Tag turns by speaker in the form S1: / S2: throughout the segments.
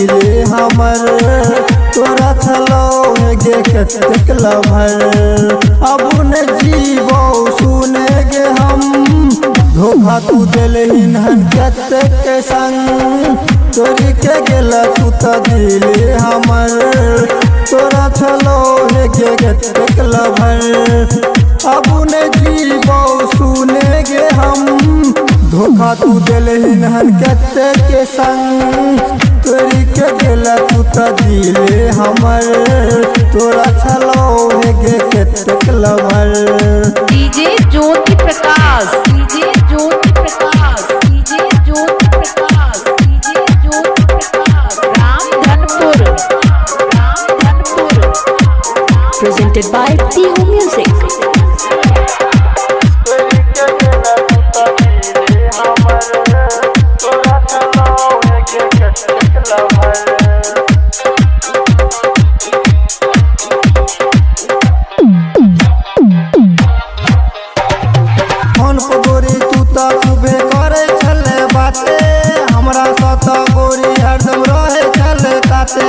S1: दिले हमर तोरा छलो है गे कतेक लभर। अब न जीवो सुने गे हम धोखा तू दिलहिन हन कतेक संग तोरी के गेला तू त दिले हमर तोरा छलो है गे कतेक लभर। अब न जीवो सुने गे हम धोखा तू दिलहिन हन कतेक संग तोरी के गेला तू त दिले हमर तोरा छलो है गे कतेक lover.
S2: DJ Jyoti Prakash, DJ Jyoti Prakash, DJ Jyoti Prakash, DJ Jyoti Prakash, Ramdhanpur, Ramdhanpur.
S3: Presented by Tihu Music.
S1: Phone पर गोरी तू त खूबे करे छले बाते हमरा साथ गोरी हरदम रहे छले काते।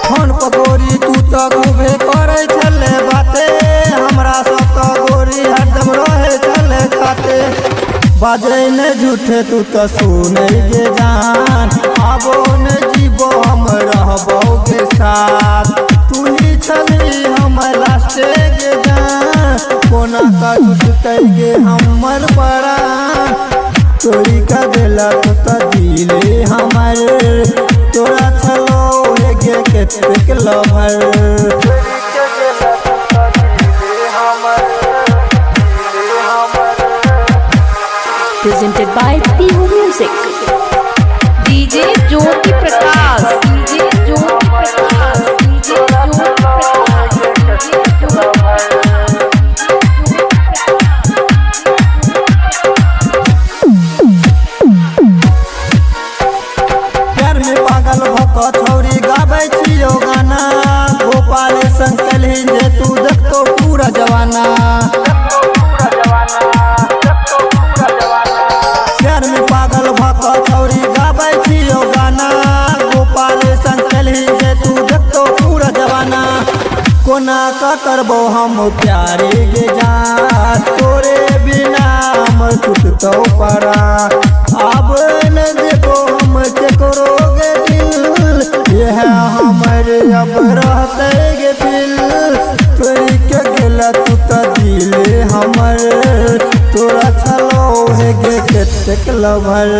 S1: फोन पर गोरी तू त खूबे करे छले बाते हमरा साथ गोरी हरदम रहे छले काते। बाजे न झूठे तू त सुने गे जान आबो न जीवो हम रहबो के साथ तू ही छली हमर लास्टे गे जान कोना का छूटते गे हमर प्राण तोरी का देला तू त दिले हमर तोरा छलो है गे कतेक lover.
S3: Presented by Tihu Music.
S2: DJ Jyoti Prakash, DJ Jyoti Prakash, DJ Jyoti Prakash, DJ Jyoti
S1: प्यार में पागल भक छौरी गाबै छियो गाना गोपाल संग कलही जे तू देखतो पूरा जवाना। प्यार में पागल भक छौरी गाबै छियो गाना गोपाल संग कलही जे तू देखतो पूरा जवाना। कोना का करबो हम प्यारे गे जान तोरे बिना हम छूटतो परा अब न देखो हम केकरो गे दिल यह हमर अब रहते गे दिल तोरी के गेला तू त दिले हमर तोरा छलो है गे कतेक लभर।